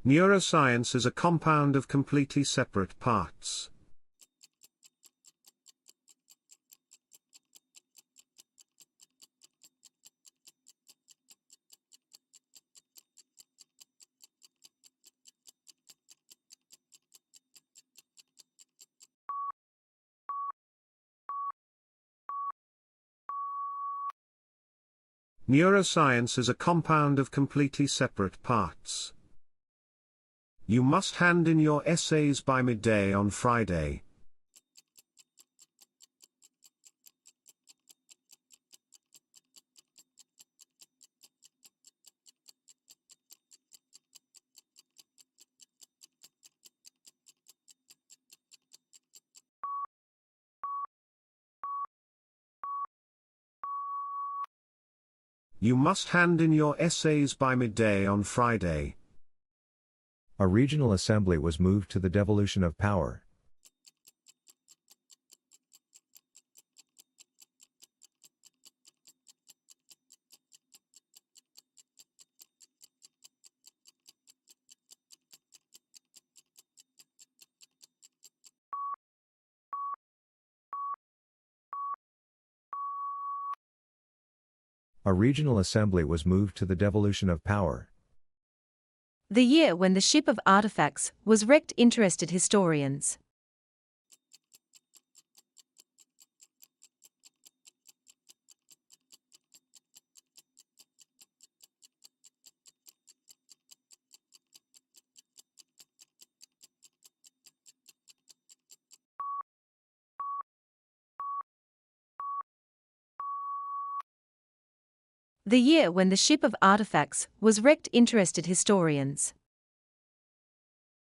Neuroscience is a compound of completely separate parts. Neuroscience is a compound of completely separate parts. You must hand in your essays by midday on Friday. You must hand in your essays by midday on Friday. A regional assembly was moved to the devolution of power. A regional assembly was moved to the devolution of power. The year when the ship of artifacts was wrecked interested historians. The year when the ship of artifacts was wrecked interested historians.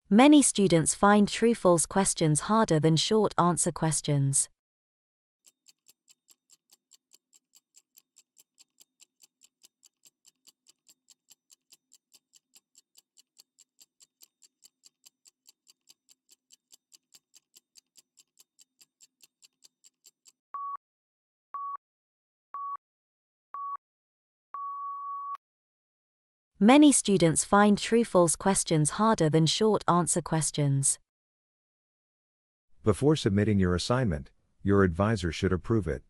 Many students find true-false questions harder than short answer questions. Many students find true-false questions harder than short answer questions. Before submitting your assignment, your advisor should approve it.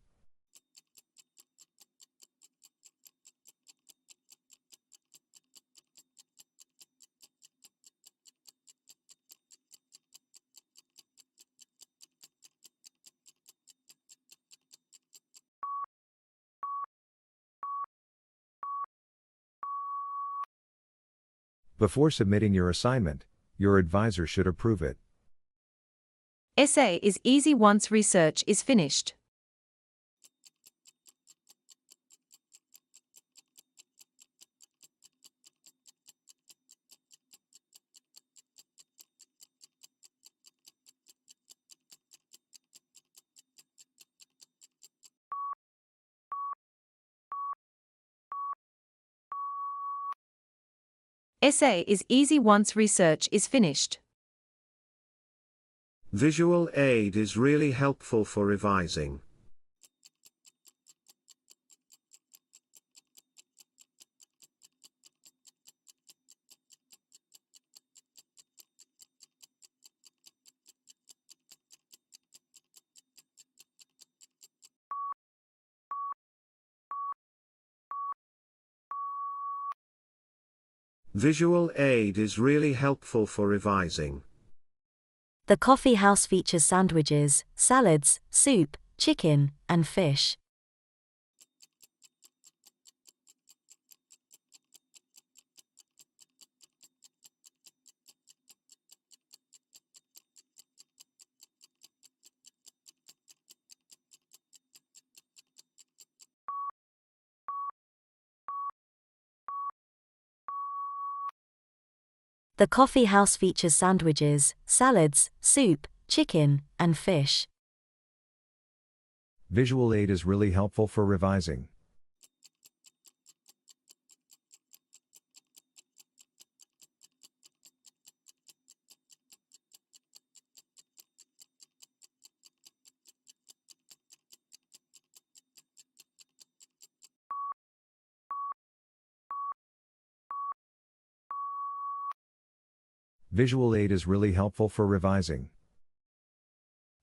Before submitting your assignment, your advisor should approve it. Essay is easy once research is finished. Essay is easy once research is finished. Visual aid is really helpful for revising. Visual aid is really helpful for revising. The coffee house features sandwiches, salads, soup, chicken, and fish. The coffee house features sandwiches, salads, soup, chicken, and fish. Visual aid is really helpful for revising. Visual aid is really helpful for revising.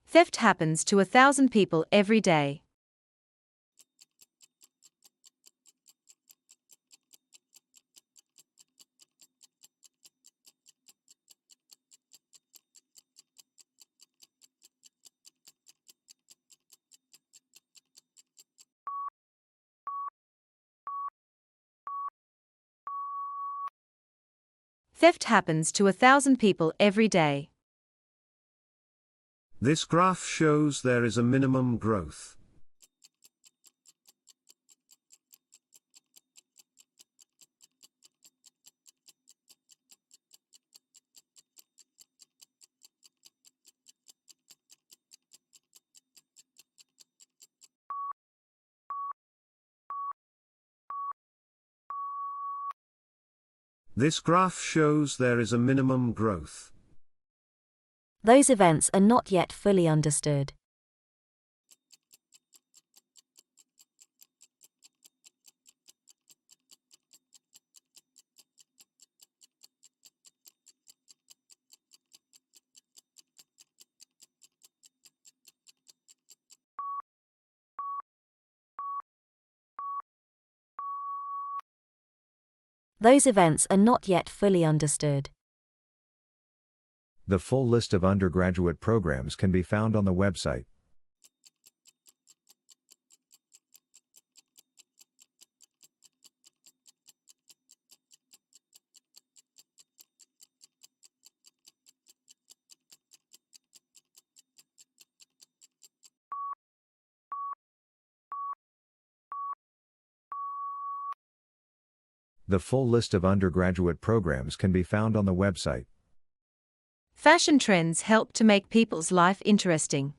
Theft happens to 1,000 people every day. Theft happens to 1,000 people every day. This graph shows there is a minimum growth. This graph shows there is a minimum growth. Those events are not yet fully understood. Those events are not yet fully understood. The full list of undergraduate programs can be found on the website. The full list of undergraduate programs can be found on the website. Fashion trends help to make people's life interesting.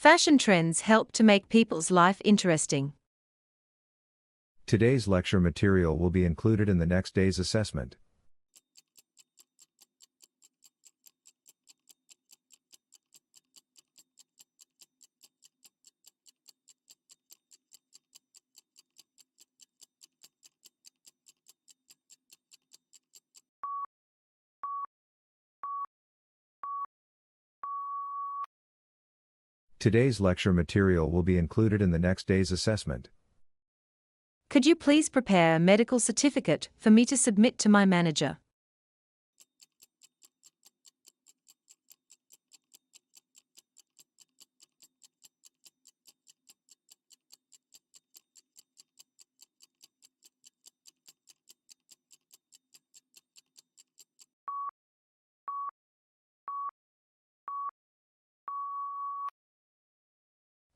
Fashion trends help to make people's life interesting. Today's lecture material will be included in the next day's assessment. Today's lecture material will be included in the next day's assessment. Could you please prepare a medical certificate for me to submit to my manager?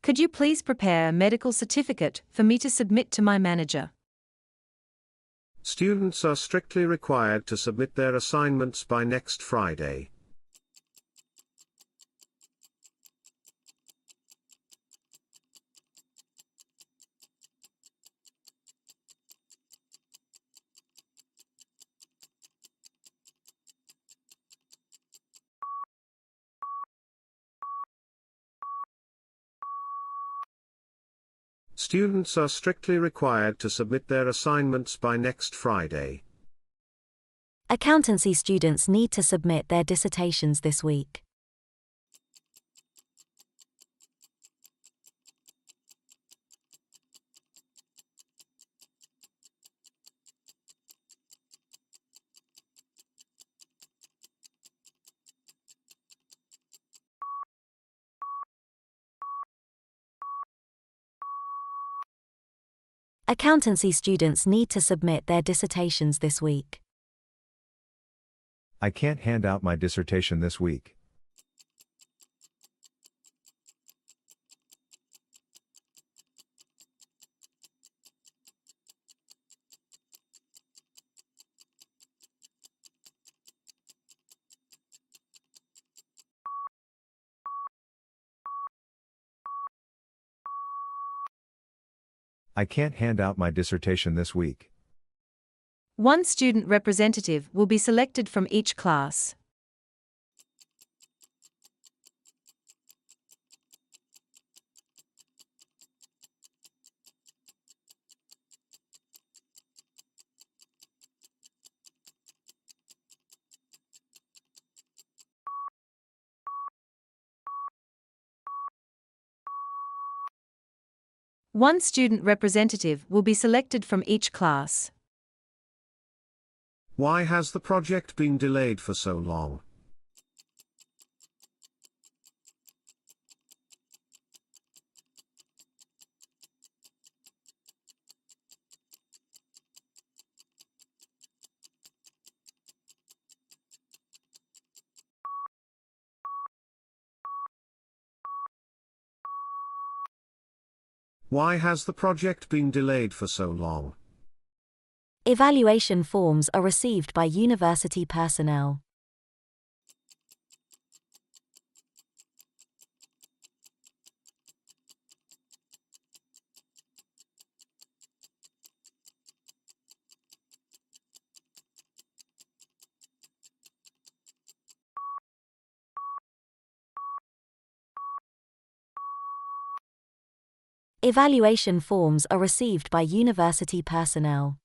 Could you please prepare a medical certificate for me to submit to my manager? Students are strictly required to submit their assignments by next Friday. Students are strictly required to submit their assignments by next Friday. Accountancy students need to submit their dissertations this week. Accountancy students need to submit their dissertations this week. I can't hand out my dissertation this week. I can't hand out my dissertation this week. One student representative will be selected from each class. One student representative will be selected from each class. Why has the project been delayed for so long? Why has the project been delayed for so long? Evaluation forms are received by university personnel. Evaluation forms are received by university personnel.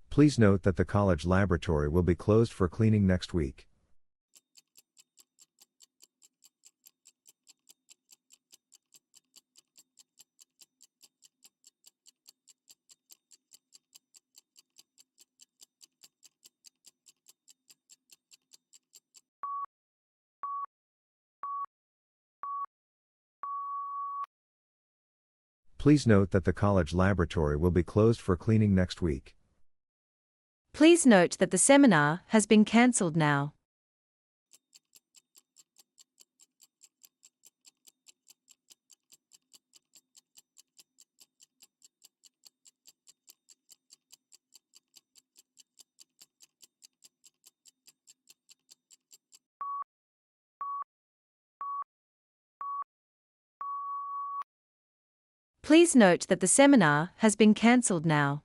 Please note that the college laboratory will be closed for cleaning next week. Please note that the college laboratory will be closed for cleaning next week. Please note that the seminar has been cancelled now. Please note that the seminar has been cancelled now.